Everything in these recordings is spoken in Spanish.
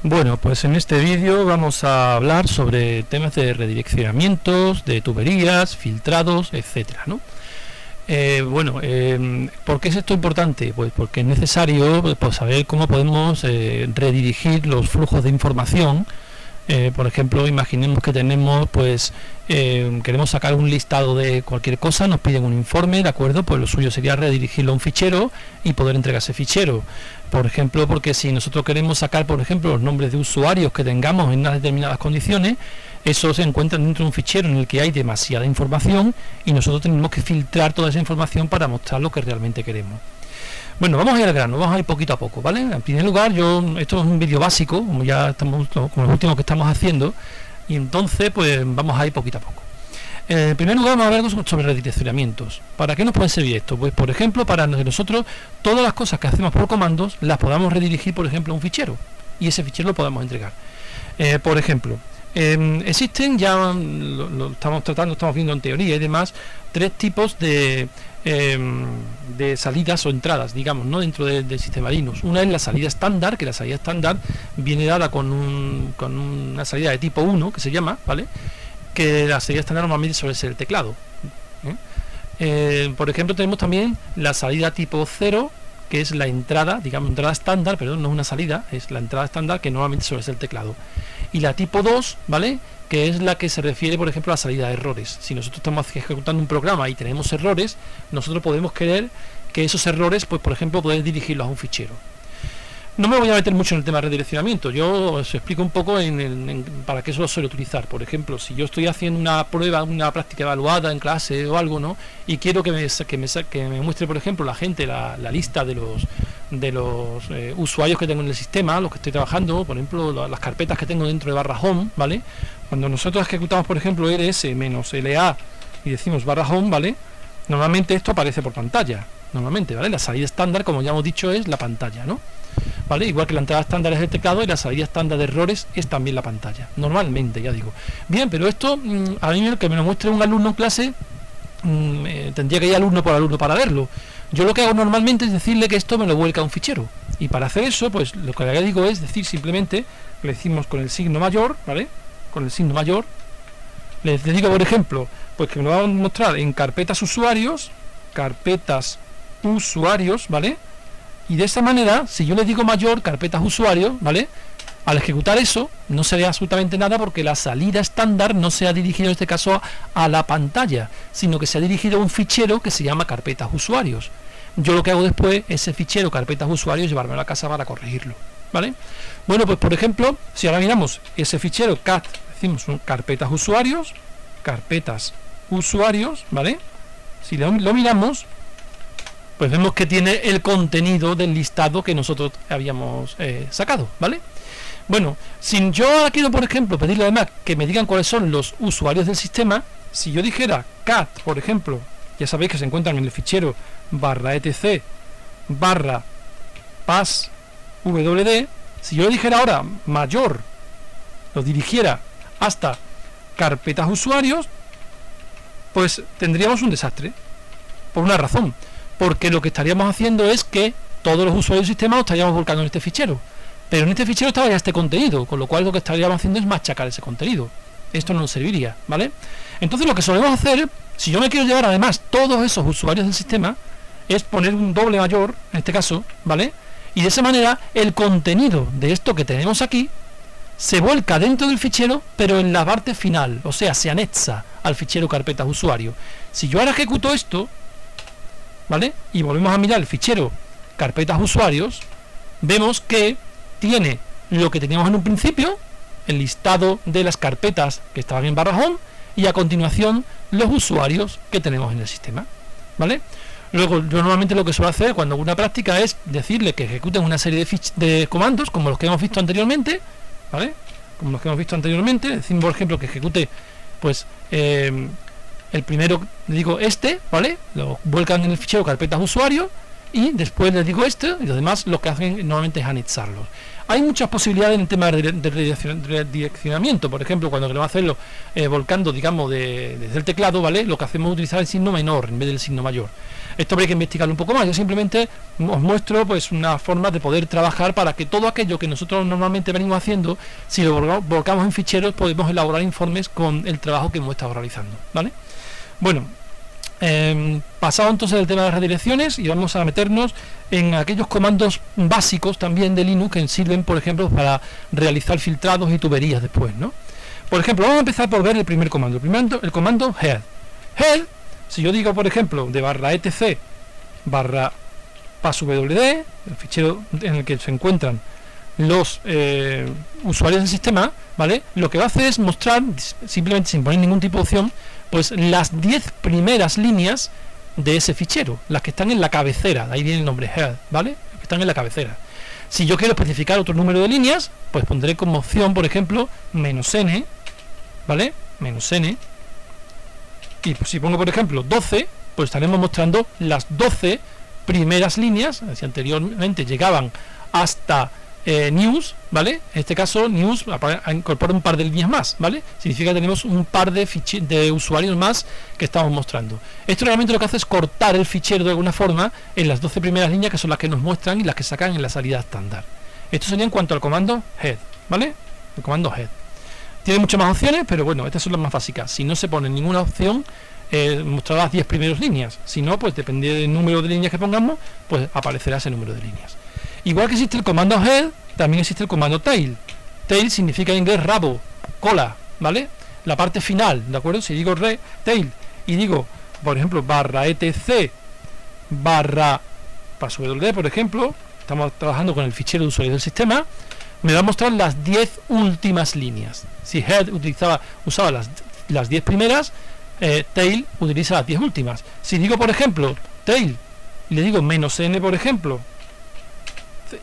Bueno, pues en este vídeo vamos a hablar sobre temas de redireccionamientos, de tuberías, filtrados, etcétera, ¿no? ¿Por qué es esto importante? Pues porque es necesario pues, saber cómo podemos redirigir los flujos de información. Por ejemplo, imaginemos que tenemos, queremos sacar un listado de cualquier cosa, nos piden un informe, ¿de acuerdo? Pues lo suyo sería redirigirlo a un fichero y poder entregar ese fichero. Por ejemplo, porque si nosotros queremos sacar, por ejemplo, los nombres de usuarios que tengamos en unas determinadas condiciones, eso se encuentra dentro de un fichero en el que hay demasiada información y nosotros tenemos que filtrar toda esa información para mostrar lo que realmente queremos. Bueno, vamos a ir al grano, vamos a ir poquito a poco, ¿vale? En primer lugar, esto es un vídeo básico, como los últimos que estamos haciendo, y entonces pues vamos a ir poquito a poco. En primer lugar vamos a ver algo sobre redireccionamientos. ¿Para qué nos puede servir esto? Pues por ejemplo, para que nosotros todas las cosas que hacemos por comandos las podamos redirigir, por ejemplo, a un fichero, y ese fichero lo podamos entregar. Por ejemplo, existen, ya lo estamos tratando, estamos viendo en teoría y demás, tres tipos de salidas o entradas, digamos, ¿no? Dentro del sistema Linux. Una es la salida estándar, que la salida estándar viene dada con una salida de tipo 1, que se llama, ¿vale? Que la salida estándar normalmente suele ser el teclado. Por ejemplo, tenemos también la salida tipo 0, que es la entrada, digamos, entrada estándar, perdón, no es una salida, es la entrada estándar, que normalmente suele ser el teclado. Y la tipo 2, ¿vale?, que es la que se refiere, por ejemplo, a la salida de errores. Si nosotros estamos ejecutando un programa y tenemos errores, nosotros podemos querer que esos errores, pues por ejemplo, poder dirigirlos a un fichero. No me voy a meter mucho en el tema de redireccionamiento, yo os explico un poco para qué eso lo suelo utilizar. Por ejemplo, si yo estoy haciendo una prueba, una práctica evaluada en clase o algo, ¿no?, y quiero que me muestre, por ejemplo, la gente la lista de los usuarios que tengo en el sistema, los que estoy trabajando, por ejemplo, las carpetas que tengo dentro de /home, ¿vale? Cuando nosotros ejecutamos, por ejemplo, ls-la y decimos /home, ¿vale?, normalmente esto aparece por pantalla, normalmente, ¿vale? La salida estándar, como ya hemos dicho, es la pantalla, ¿no? ¿Vale? Igual que la entrada estándar es el teclado y la salida estándar de errores es también la pantalla, normalmente, ya digo. Bien, pero esto, a mí que me lo muestre un alumno en clase, tendría que ir alumno por alumno para verlo. Yo lo que hago normalmente es decirle que esto me lo vuelca a un fichero, y para hacer eso, pues lo que le digo es decir simplemente, le decimos con el signo mayor, ¿vale?, con el signo mayor, les digo, por ejemplo, pues que me lo va a mostrar en carpetas usuarios, ¿vale? Y de esa manera, si yo le digo mayor, carpetas usuarios, ¿vale?, al ejecutar eso, no se ve absolutamente nada porque la salida estándar no se ha dirigido en este caso a la pantalla, sino que se ha dirigido a un fichero que se llama carpetas usuarios. Yo lo que hago después, ese fichero carpetas usuarios, llevármelo a casa para corregirlo, ¿vale? Bueno, pues por ejemplo, si ahora miramos ese fichero cat, decimos carpetas usuarios, ¿vale? Si lo miramos, pues vemos que tiene el contenido del listado que nosotros habíamos sacado, ¿vale? Bueno, si yo ahora quiero, por ejemplo, pedirle además que me digan cuáles son los usuarios del sistema, si yo dijera cat, por ejemplo, ya sabéis que se encuentran en el fichero /etc /passwd, si yo dijera ahora mayor, lo dirigiera hasta carpetas usuarios, pues tendríamos un desastre, por una razón, porque lo que estaríamos haciendo es que todos los usuarios del sistema los estaríamos volcando en este fichero, pero en este fichero estaba ya este contenido, con lo cual lo que estaríamos haciendo es machacar ese contenido. Esto no nos serviría, ¿vale? Entonces lo que solemos hacer, si yo me quiero llevar además todos esos usuarios del sistema, es poner un doble mayor, en este caso, ¿vale? Y de esa manera el contenido de esto que tenemos aquí se vuelca dentro del fichero, pero en la parte final, o sea, se anexa al fichero carpetas usuario. Si yo ahora ejecuto esto, ¿vale?, y volvemos a mirar el fichero carpetas usuarios, vemos que tiene lo que teníamos en un principio, el listado de las carpetas que estaban en /home, y a continuación los usuarios que tenemos en el sistema, ¿vale? Luego, yo normalmente lo que suelo hacer cuando hago una práctica es decirle que ejecuten una serie de comandos como los que hemos visto anteriormente, ¿vale? Como los que hemos visto anteriormente, decimos por ejemplo que ejecute, pues, el primero, le digo ¿vale?, lo vuelcan en el fichero carpetas usuarios, y después les digo y los demás lo que hacen normalmente es anexarlos. Hay muchas posibilidades en el tema de redireccionamiento. Por ejemplo, cuando queremos hacerlo volcando, digamos, desde el teclado, ¿vale? Lo que hacemos es utilizar el signo menor en vez del signo mayor. Esto habría que investigarlo un poco más. Yo simplemente os muestro pues una forma de poder trabajar para que todo aquello que nosotros normalmente venimos haciendo, si lo volcamos en ficheros, podemos elaborar informes con el trabajo que hemos estado realizando, ¿vale? Bueno, pasado entonces el tema de las redirecciones, y vamos a meternos en aquellos comandos básicos también de Linux que sirven, por ejemplo, para realizar filtrados y tuberías después, ¿no? Por ejemplo, vamos a empezar por ver el primer comando. El comando head. Head, si yo digo, por ejemplo, de /etc /passwd, el fichero en el que se encuentran los usuarios del sistema, ¿vale? Lo que va a hacer es mostrar, simplemente sin poner ningún tipo de opción, pues las 10 primeras líneas de ese fichero, las que están en la cabecera, de ahí viene el nombre head, ¿vale? Que están en la cabecera. Si yo quiero especificar otro número de líneas, pues pondré como opción, por ejemplo, -n, ¿vale? -n. Y pues si pongo, por ejemplo, 12, pues estaremos mostrando las 12 primeras líneas. Si anteriormente llegaban hasta news, ¿vale? En este caso news incorpora un par de líneas más, ¿vale? Significa que tenemos un par de usuarios más que estamos mostrando. Esto realmente lo que hace es cortar el fichero de alguna forma en las 12 primeras líneas, que son las que nos muestran y las que sacan en la salida estándar. Esto sería en cuanto al comando head, ¿vale? El comando head tiene muchas más opciones, pero bueno, estas son las más básicas. Si no se pone ninguna opción, mostrará las 10 primeras líneas. Si no, pues depende del número de líneas que pongamos, pues aparecerá ese número de líneas. Igual que existe el comando head, también existe el comando tail. Tail significa en inglés rabo, cola, ¿vale? La parte final, ¿de acuerdo? Si digo tail y digo, por ejemplo, /etc /passwd, por ejemplo, estamos trabajando con el fichero de usuarios del sistema, me va a mostrar las 10 últimas líneas. Si head usaba las 10 primeras, tail utiliza las 10 últimas. Si digo, por ejemplo, tail y le digo -n, por ejemplo,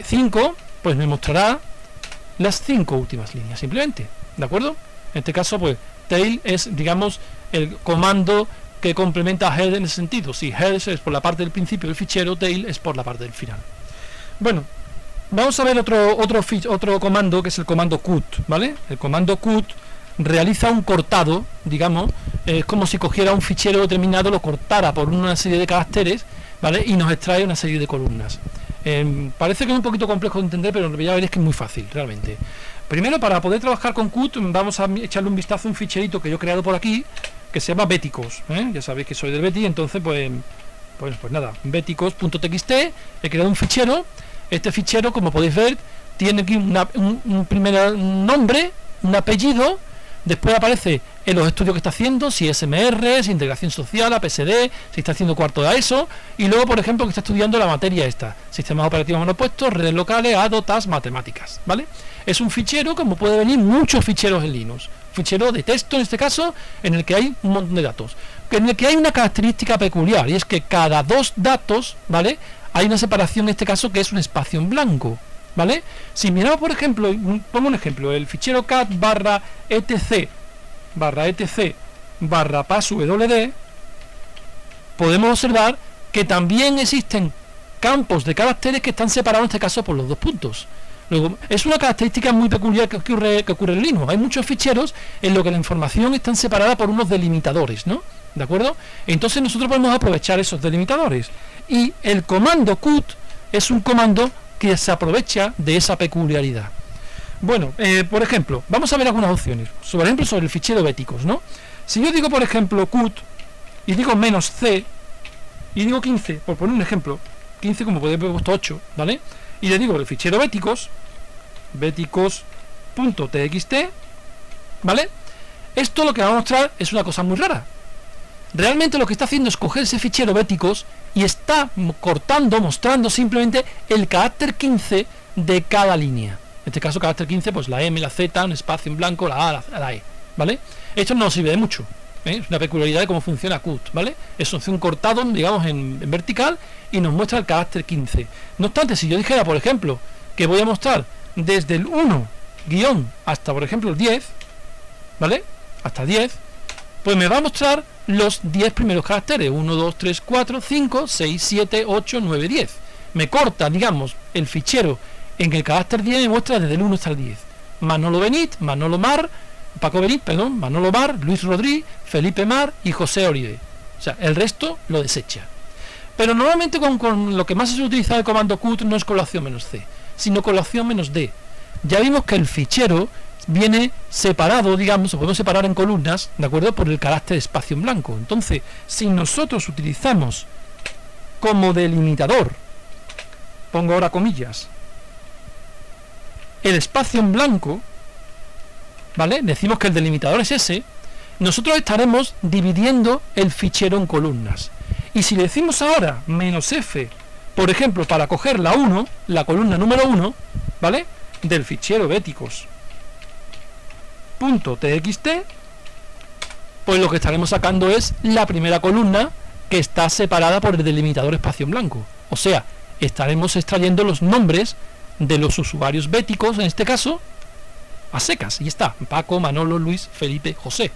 5, pues me mostrará las 5 últimas líneas simplemente, ¿de acuerdo? En este caso, pues tail es, digamos, el comando que complementa a head en ese sentido. Si head es por la parte del principio del fichero, tail es por la parte del final. Bueno, vamos a ver otro comando, que es el comando cut, ¿vale? El comando cut realiza un cortado, digamos, es como si cogiera un fichero determinado, lo cortara por una serie de caracteres, ¿vale? Y nos extrae una serie de columnas. Parece que es un poquito complejo de entender, pero ya veréis que es muy fácil, realmente. Primero, para poder trabajar con cut, vamos a echarle un vistazo a un ficherito que yo he creado por aquí, que se llama beticos, Ya sabéis que soy del Betty, entonces pues nada, beticos.txt, he creado un fichero. Este fichero, como podéis ver, tiene aquí un primer nombre, un apellido. Después aparece en los estudios que está haciendo, si es SMR, si integración social, APSD, si está haciendo cuarto de ESO, y luego, por ejemplo, que está estudiando la materia esta, sistemas operativos monopuestos, redes locales, ADO, TAS, matemáticas, ¿vale? Es un fichero, como puede venir muchos ficheros en Linux, fichero de texto en este caso, en el que hay un montón de datos, en el que hay una característica peculiar, y es que cada 2 datos, ¿vale?, hay una separación en este caso que es un espacio en blanco, ¿vale? Si miramos, por ejemplo, pongo un ejemplo, el fichero cat /etc /passwd, podemos observar que también existen campos de caracteres que están separados en este caso por los 2 puntos. Luego, es una característica muy peculiar que ocurre en Linux. Hay muchos ficheros en los que la información está separada por unos delimitadores, ¿no? ¿De acuerdo? Entonces nosotros podemos aprovechar esos delimitadores. Y el comando cut es un comando que se aprovecha de esa peculiaridad. Bueno, por ejemplo, vamos a ver algunas opciones. Por ejemplo, sobre el fichero beticos, ¿no? Si yo digo, por ejemplo, cut y digo -c y digo 15, por poner un ejemplo, 15 como podéis haber puesto 8, ¿vale? Y le digo el fichero beticos, beticos.txt, ¿vale? Esto lo que va a mostrar es una cosa muy rara. Realmente lo que está haciendo es coger ese fichero beticos y está cortando, mostrando simplemente el carácter 15 de cada línea. En este caso, carácter 15, pues la M, la Z, un espacio en blanco, la A, la E, ¿vale? Esto no nos sirve de mucho, ¿eh? Es una peculiaridad de cómo funciona cut, ¿vale? Es un cortado, digamos, en vertical y nos muestra el carácter 15. No obstante, si yo dijera, por ejemplo, que voy a mostrar desde el 1 guión hasta, por ejemplo, el 10, ¿vale? Hasta 10, pues me va a mostrar los 10 primeros caracteres, 1, 2, 3, 4, 5, 6, 7, 8, 9, 10. Me corta, digamos, el fichero En el carácter 10 me muestra desde el 1 hasta el 10. Manolo Benít, Manolo Mar, Paco Benít, perdón, Manolo Mar, Luis Rodríguez, Felipe Mar y José Oribe. O sea, el resto lo desecha. Pero normalmente con lo que más se utiliza el comando cut no es con la opción "-c", sino con la opción "-d". Ya vimos que el fichero viene separado, digamos, se podemos separar en columnas, ¿de acuerdo? Por el carácter espacio en blanco. Entonces, si nosotros utilizamos como delimitador, pongo ahora comillas, el espacio en blanco, ¿vale? Decimos que el delimitador es ese, nosotros estaremos dividiendo el fichero en columnas. Y si le decimos ahora "-f", por ejemplo, para coger la 1, la columna número 1, ¿vale? Del fichero béticos.txt, pues lo que estaremos sacando es la primera columna que está separada por el delimitador espacio en blanco. O sea, estaremos extrayendo los nombres de los usuarios béticos, en este caso, a secas. Y está: Paco, Manolo, Luis, Felipe, José.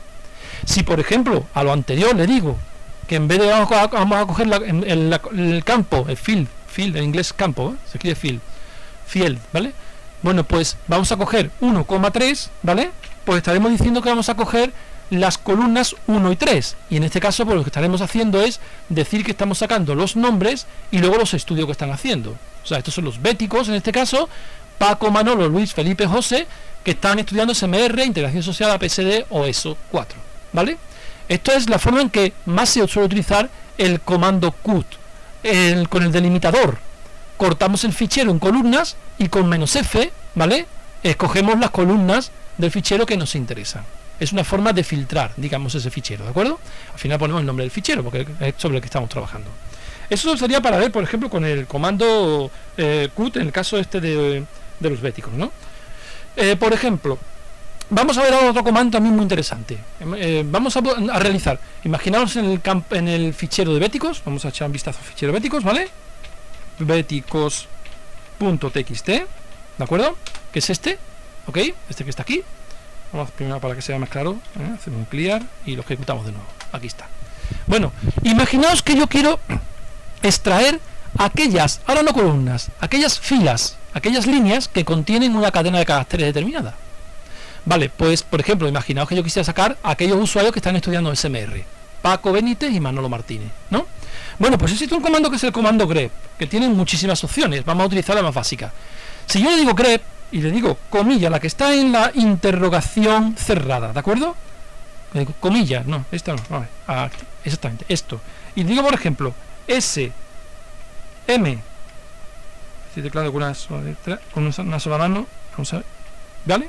Si, por ejemplo, a lo anterior le digo que en vez de vamos a coger el campo, el field en inglés campo, se escribe field, ¿vale? Bueno, pues vamos a coger 1,3, ¿vale? Pues estaremos diciendo que vamos a coger las columnas 1 y 3. Y en este caso, pues lo que estaremos haciendo es decir que estamos sacando los nombres y luego los estudios que están haciendo. O sea, estos son los béticos, en este caso, Paco, Manolo, Luis, Felipe, José, que están estudiando SMR, integración social, APSD o ESO 4, ¿vale? Esto es la forma en que más se suele utilizar el comando cut. Con el delimitador cortamos el fichero en columnas y con "-f", ¿vale? Escogemos las columnas del fichero que nos interesan. Es una forma de filtrar, digamos, ese fichero, ¿de acuerdo? Al final ponemos el nombre del fichero porque es sobre el que estamos trabajando. Eso sería para ver, por ejemplo, con el comando cut en el caso este de los béticos, ¿no? Por ejemplo, vamos a ver ahora otro comando también muy interesante. Vamos a realizar, imaginaos en el fichero de béticos, vamos a echar un vistazo al fichero béticos, ¿vale? béticos.txt, ¿de acuerdo? Que es este, ¿ok? Este que está aquí. Vamos primero para que sea más claro, hacemos un clear y lo ejecutamos de nuevo. Aquí está. Bueno, imaginaos que yo quiero extraer aquellas, ahora no columnas, aquellas filas, aquellas líneas que contienen una cadena de caracteres determinada. Vale, pues por ejemplo, imaginaos que yo quisiera sacar a aquellos usuarios que están estudiando SMR, Paco Benítez y Manolo Martínez, ¿no? Bueno, pues existe un comando que es el comando grep, que tiene muchísimas opciones. Vamos a utilizar la más básica. Si yo le digo grep y le digo comilla, la que está en la interrogación cerrada, ¿de acuerdo? Comillas, no, esta no, a ver, exactamente, esto. Y digo, por ejemplo, S, M, estoy teclado con una sola mano, vamos a ver, ¿vale?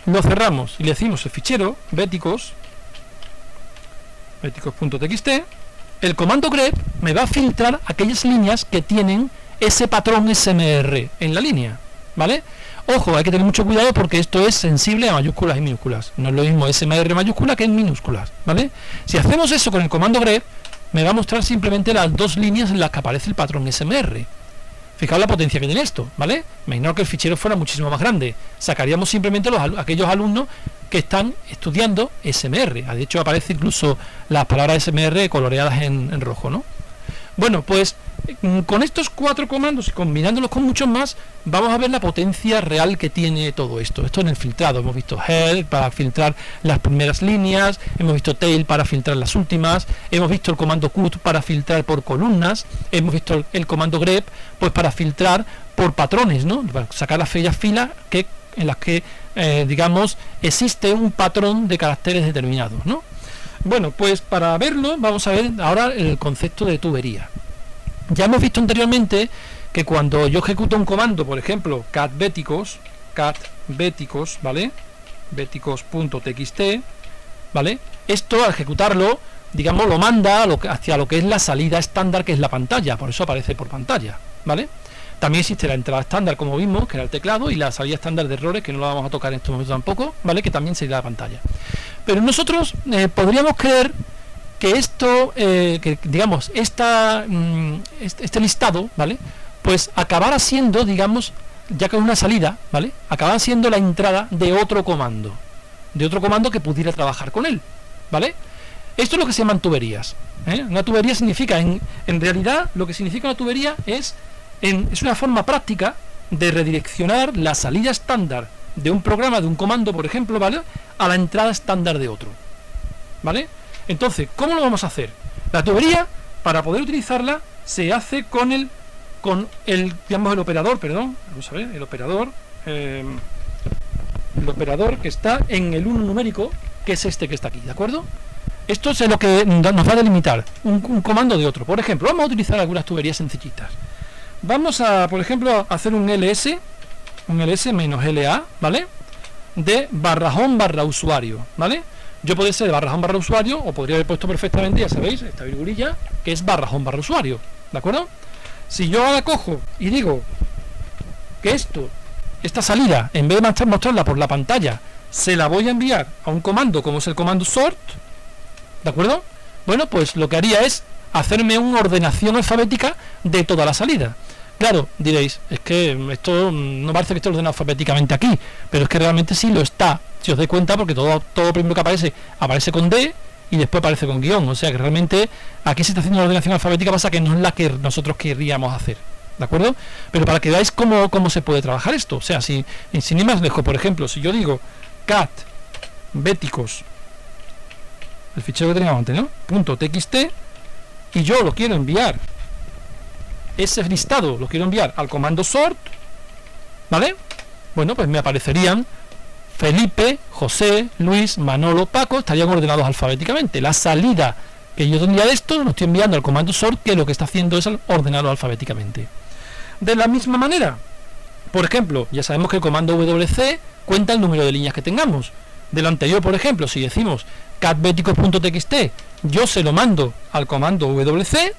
Lo cerramos y le decimos el fichero béticos.txt. El comando grep me va a filtrar aquellas líneas que tienen ese patrón SMR en la línea, ¿vale? Ojo, hay que tener mucho cuidado porque esto es sensible a mayúsculas y minúsculas. No es lo mismo SMR mayúscula que en minúsculas, ¿vale? Si hacemos eso con el comando grep, me va a mostrar simplemente las dos líneas en las que aparece el patrón SMR. Fijaos la potencia que tiene esto, ¿vale? Imaginaos que el fichero fuera muchísimo más grande. Sacaríamos simplemente aquellos alumnos que están estudiando SMR. De hecho, aparece incluso las palabras SMR coloreadas en rojo, ¿no? Bueno, pues con estos 4 comandos y combinándolos con muchos más, vamos a ver la potencia real que tiene todo esto. Esto en el filtrado. Hemos visto head para filtrar las primeras líneas, hemos visto tail para filtrar las últimas, hemos visto el comando cut para filtrar por columnas, hemos visto el comando grep pues para filtrar por patrones, ¿no? Para sacar las filas en las que digamos existe un patrón de caracteres determinados, ¿no? Bueno, pues para verlo vamos a ver ahora el concepto de tubería. Ya hemos visto anteriormente que cuando yo ejecuto un comando, por ejemplo, cat béticos, ¿vale? béticos.txt, ¿vale? Esto al ejecutarlo, digamos, lo manda hacia lo que es la salida estándar, que es la pantalla, por eso aparece por pantalla, ¿vale? También existe la entrada estándar, como vimos, que era el teclado, y la salida estándar de errores, que no la vamos a tocar en este momento tampoco, ¿vale? Que también sería la pantalla. Pero nosotros podríamos creer que esto, que digamos, este listado, ¿vale? Pues acabará siendo, digamos, ya que es una salida, ¿vale? Acabará siendo la entrada de otro comando que pudiera trabajar con él, ¿vale? Esto es lo que se llaman tuberías, ¿eh? Una tubería significa, en realidad, lo que significa una tubería es una forma práctica de redireccionar la salida estándar de un programa, de un comando, por ejemplo, ¿vale?, a la entrada estándar de otro, ¿vale? Entonces, ¿cómo lo vamos a hacer? La tubería, para poder utilizarla, se hace con el digamos, el operador, perdón, vamos a ver, el operador que está en el 1 numérico, que es este que está aquí, ¿de acuerdo? Esto es lo que nos va a delimitar un comando de otro. Por ejemplo, vamos a utilizar algunas tuberías sencillitas. Vamos a, por ejemplo, hacer un ls menos la, ¿vale?, de barrajón barra usuario, ¿vale? Yo podría ser barrajón barra usuario, o podría haber puesto perfectamente, ya sabéis, esta virgulilla, que es barrajón barra usuario, ¿de acuerdo? Si yo ahora cojo y digo que esta salida, en vez de mostrarla por la pantalla, se la voy a enviar a un comando como es el comando sort, ¿de acuerdo? Bueno, pues lo que haría es hacerme una ordenación alfabética de toda la salida. Claro, diréis, es que esto no parece que esté ordenado alfabéticamente aquí, pero es que realmente sí lo está, si os dais cuenta, porque todo primero que aparece con D y después aparece con guión, o sea que realmente aquí se está haciendo una ordenación alfabética, pasa que no es la que nosotros querríamos hacer, ¿de acuerdo? Pero para que veáis cómo se puede trabajar esto, o sea, sin ir más lejos, por ejemplo, si yo digo cat béticos, el fichero que teníamos antes, ¿no?, .txt, y yo lo quiero enviar, ese listado lo quiero enviar al comando sort, ¿vale? Bueno, pues me aparecerían Felipe, José, Luis, Manolo, Paco, estarían ordenados alfabéticamente. La salida que yo tendría de esto lo estoy enviando al comando sort, que lo que está haciendo es ordenarlo alfabéticamente. De la misma manera, por ejemplo, ya sabemos que el comando wc cuenta el número de líneas que tengamos. De lo anterior, por ejemplo, si decimos catbeticos.txt, yo se lo mando al comando wc,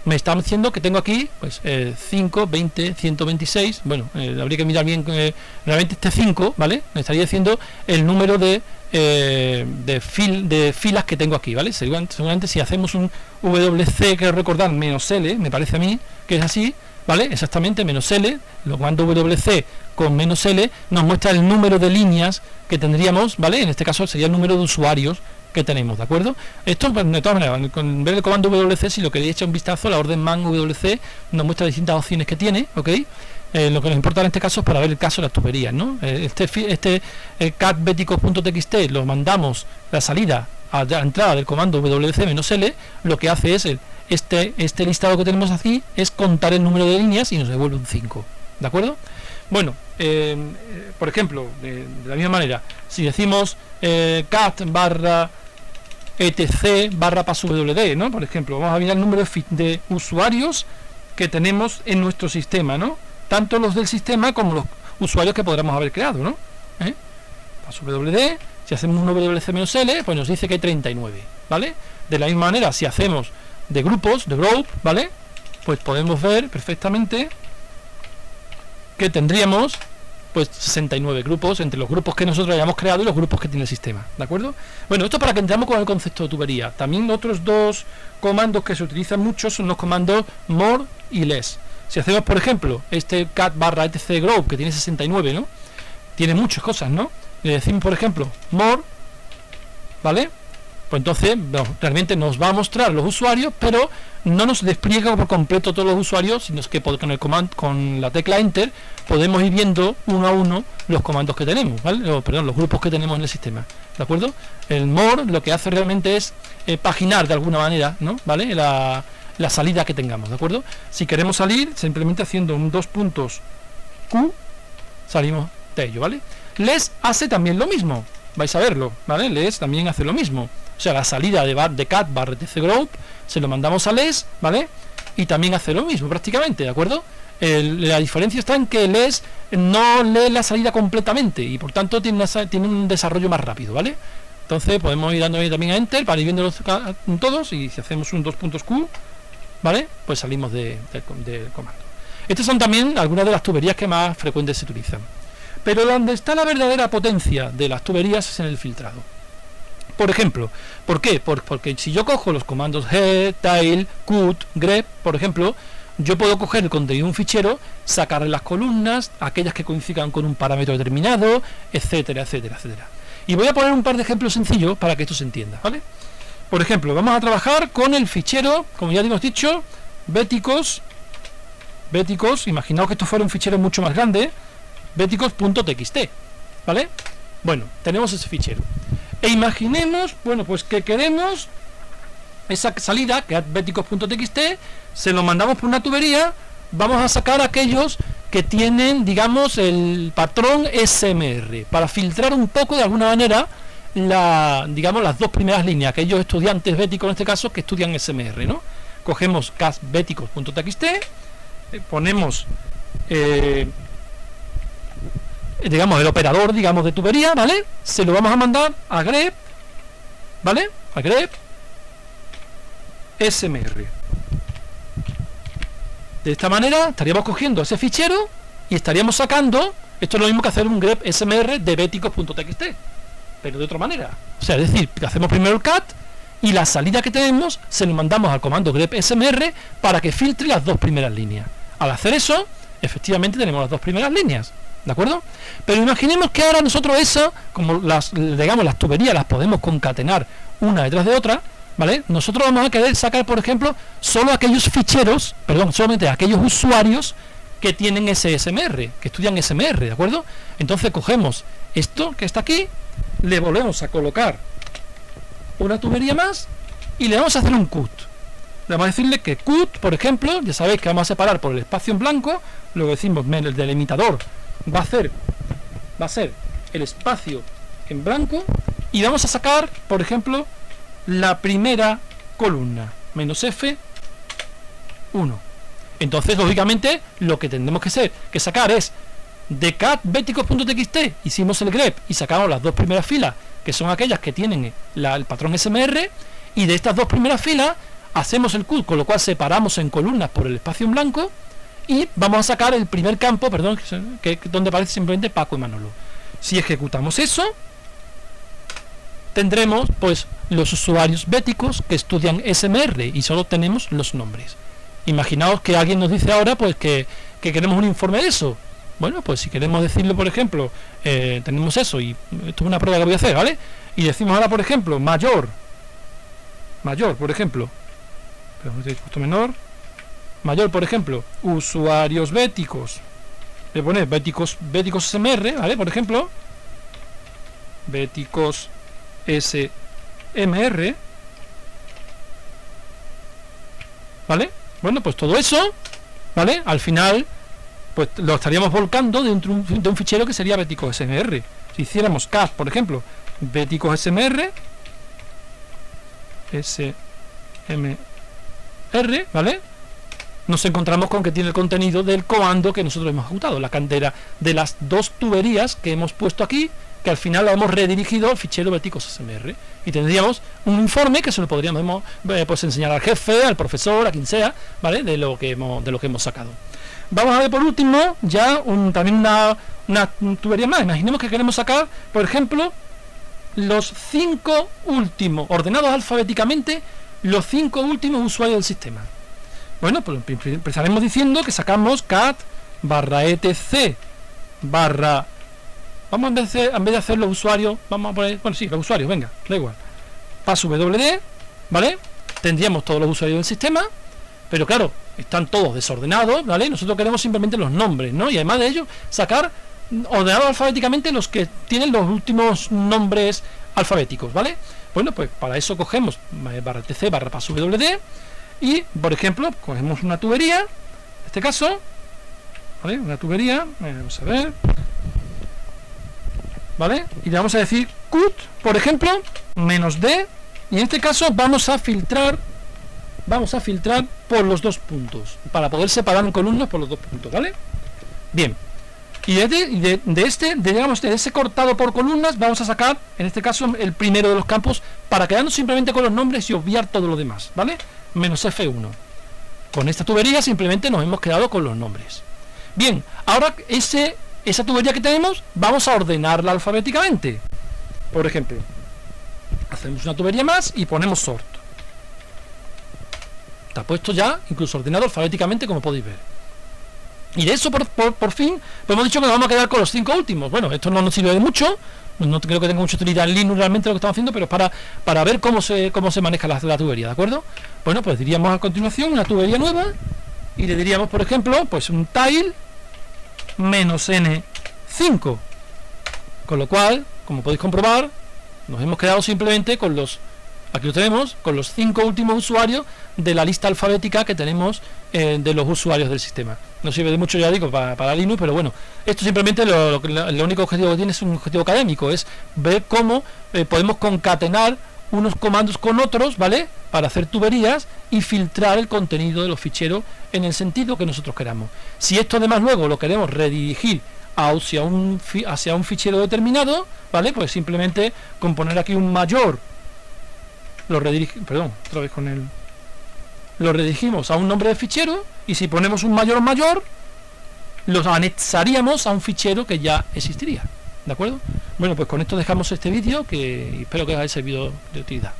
me está diciendo que tengo aquí pues 5, 20, 126, bueno, habría que mirar bien, realmente este 5, ¿vale?, me estaría diciendo el número de filas que tengo aquí, ¿vale? Seguramente si hacemos un wc, que recordar, menos L, me parece a mí que es así, ¿vale? Exactamente, menos L, lo mando wc con menos L, nos muestra el número de líneas que tendríamos, ¿vale? En este caso sería el número de usuarios que tenemos, ¿de acuerdo? Esto, pues, de todas maneras, con ver el comando wc, si lo queréis echar un vistazo, la orden man wc nos muestra distintas opciones que tiene, ¿ok? Lo que nos importa en este caso es para ver el caso de las tuberías, ¿no? catbeticos.txt lo mandamos la salida a la entrada del comando wc-l, lo que hace es este listado que tenemos aquí es contar el número de líneas y nos devuelve un 5, ¿de acuerdo? Bueno, por ejemplo, de la misma manera, si decimos cat barra etc barra passwd, ¿no? Por ejemplo, vamos a mirar el número de usuarios que tenemos en nuestro sistema, ¿no? Tanto los del sistema como los usuarios que podríamos haber creado, ¿no? Passwd, si hacemos un wc-l, pues nos dice que hay 39, ¿vale? De la misma manera, si hacemos de grupos, de group, ¿vale?, pues podemos ver perfectamente que tendríamos pues 69 grupos entre los grupos que nosotros hayamos creado y los grupos que tiene el sistema, ¿de acuerdo? Bueno, esto para que entremos con el concepto de tubería. También otros dos comandos que se utilizan mucho son los comandos more y less. Si hacemos, por ejemplo, este cat barra etc group, que tiene 69, ¿no?, tiene muchas cosas, ¿no? Le decimos, por ejemplo, more, ¿vale? Pues entonces realmente nos va a mostrar los usuarios, pero no nos despliega por completo todos los usuarios, sino que con la tecla enter podemos ir viendo uno a uno los comandos que tenemos, ¿vale? Los grupos que tenemos en el sistema, ¿de acuerdo? El more lo que hace realmente es paginar de alguna manera, ¿no?, ¿vale?, la salida que tengamos, ¿de acuerdo? Si queremos salir, simplemente haciendo un 2 puntos Q, salimos de ello, ¿vale? Les hace también lo mismo, vais a verlo, ¿vale? Les también hace lo mismo. O sea, la salida de cat barra tc group se lo mandamos a les, ¿vale? Y también hace lo mismo prácticamente, ¿de acuerdo? La diferencia está en que les no lee la salida completamente y por tanto tiene un desarrollo más rápido, ¿vale? Entonces podemos ir dando también a enter para ir viéndolos todos, y si hacemos un 2 puntos Q, ¿vale?, pues salimos del comando. Estas son también algunas de las tuberías que más frecuentes se utilizan. Pero donde está la verdadera potencia de las tuberías es en el filtrado. Por ejemplo, ¿por qué? Porque si yo cojo los comandos head, tail, cut, grep, por ejemplo, yo puedo coger el contenido de un fichero, sacarle las columnas, aquellas que coincidan con un parámetro determinado, etcétera, etcétera, etcétera. Y voy a poner un par de ejemplos sencillos para que esto se entienda, ¿vale? Por ejemplo, vamos a trabajar con el fichero, como ya hemos dicho, béticos, béticos, imaginaos que esto fuera un fichero mucho más grande, béticos.txt, ¿vale? Bueno, tenemos ese fichero. E imaginemos, bueno, pues que queremos esa salida, que es béticos.txt, se lo mandamos por una tubería, vamos a sacar aquellos que tienen, digamos, el patrón SMR, para filtrar un poco, de alguna manera, digamos, las dos primeras líneas, aquellos estudiantes béticos, en este caso, que estudian SMR, ¿no? Cogemos béticos.txt, ponemos digamos el operador, digamos, de tubería, ¿vale? Se lo vamos a mandar a grep, ¿vale? A grep SMR. De esta manera estaríamos cogiendo ese fichero y estaríamos sacando, esto es lo mismo que hacer un grep SMR de béticos.txt, pero de otra manera. O sea, es decir, hacemos primero el cat y la salida que tenemos se lo mandamos al comando grep SMR para que filtre las dos primeras líneas. Al hacer eso, efectivamente tenemos las dos primeras líneas, ¿de acuerdo? Pero imaginemos que ahora nosotros eso, como digamos, las tuberías las podemos concatenar una detrás de otra, ¿vale? Nosotros vamos a querer sacar, por ejemplo, solo aquellos ficheros, perdón, solamente aquellos usuarios que tienen ese SMR, que estudian SMR, ¿de acuerdo? Entonces cogemos esto que está aquí, le volvemos a colocar una tubería más y le vamos a hacer un cut. Le vamos a decirle que cut, por ejemplo, ya sabéis que vamos a separar por el espacio en blanco, luego decimos el delimitador va a ser el espacio en blanco y vamos a sacar, por ejemplo, la primera columna, menos F1. Entonces, lógicamente, lo que tendremos que sacar es de cat béticos.txt, hicimos el grep y sacamos las dos primeras filas, que son aquellas que tienen el patrón SMR, y de estas dos primeras filas hacemos el cut, con lo cual separamos en columnas por el espacio en blanco y vamos a sacar el primer campo, perdón, que donde aparece simplemente Paco y Manolo. Si ejecutamos eso, tendremos pues los usuarios béticos que estudian SMR y solo tenemos los nombres. Imaginaos que alguien nos dice ahora pues que queremos un informe de eso. Bueno, pues si queremos decirle, por ejemplo, tenemos eso, y esto es una prueba que voy a hacer, ¿vale? Y decimos ahora, por ejemplo, mayor, por ejemplo, justo menor, mayor, por ejemplo, usuarios béticos, le poner béticos SMR, ¿vale? Por ejemplo, béticos SMR, ¿vale? Bueno, pues todo eso, ¿vale? Al final, pues lo estaríamos volcando dentro de un fichero que sería béticos SMR. Si hiciéramos cat, por ejemplo, béticos SMR, ¿vale? Nos encontramos con que tiene el contenido del comando que nosotros hemos ejecutado, la cantera de las dos tuberías que hemos puesto aquí, que al final lo hemos redirigido al fichero béticos SMR, y tendríamos un informe que se lo podríamos pues enseñar al jefe, al profesor, a quien sea, ¿vale? De lo que hemos sacado. Vamos a ver por último ya también una tubería más. Imaginemos que queremos sacar, por ejemplo, los 5 últimos, ordenados alfabéticamente, los 5 últimos usuarios del sistema. Bueno, pues empezaremos diciendo que sacamos cat /etc vamos en vez de hacer los usuarios, vamos a poner, bueno, sí, los usuarios, venga, da igual, passwd, ¿vale? Tendríamos todos los usuarios del sistema, pero claro, están todos desordenados, ¿vale? Nosotros queremos simplemente los nombres, ¿no? Y además de ello, sacar ordenados alfabéticamente los que tienen los últimos nombres alfabéticos, ¿vale? Bueno, pues para eso cogemos /tc /passwd y, por ejemplo, cogemos una tubería, en este caso, ¿vale? Una tubería, vamos a ver, ¿vale? Y le vamos a decir cut, por ejemplo, -d, y en este caso vamos a filtrar por los dos puntos, para poder separar en columnas por los dos puntos, ¿vale? Bien, y de ese cortado por columnas vamos a sacar, en este caso, el primero de los campos, para quedarnos simplemente con los nombres y obviar todo lo demás, ¿vale? -F1. Con esta tubería simplemente nos hemos quedado con los nombres. Bien, ahora esa tubería que tenemos, vamos a ordenarla alfabéticamente. Por ejemplo, hacemos una tubería más y ponemos sort. Está puesto ya, incluso ordenado alfabéticamente, como podéis ver. Y de eso, por fin, pues hemos dicho que nos vamos a quedar con los 5 últimos. Bueno, esto no nos sirve de mucho, no creo que tenga mucha utilidad en Linux realmente lo que estamos haciendo, pero es para ver cómo se maneja la tubería, ¿de acuerdo? Bueno, pues diríamos a continuación una tubería nueva, y le diríamos, por ejemplo, pues un tile -n5, con lo cual, como podéis comprobar, nos hemos quedado simplemente con los, aquí lo tenemos, con los 5 últimos usuarios de la lista alfabética que tenemos de los usuarios del sistema. No sirve de mucho, ya digo, para Linux, pero bueno, esto simplemente lo único objetivo que tiene es un objetivo académico, es ver cómo podemos concatenar unos comandos con otros, ¿vale? Para hacer tuberías y filtrar el contenido de los ficheros en el sentido que nosotros queramos. Si esto además luego lo queremos redirigir hacia un fichero determinado, ¿vale? Pues simplemente con poner aquí un mayor, lo redirigimos a un nombre de fichero, y si ponemos un mayor, los anexaríamos a un fichero que ya existiría, ¿de acuerdo? Bueno, pues con esto dejamos este vídeo, que espero que os haya servido de utilidad.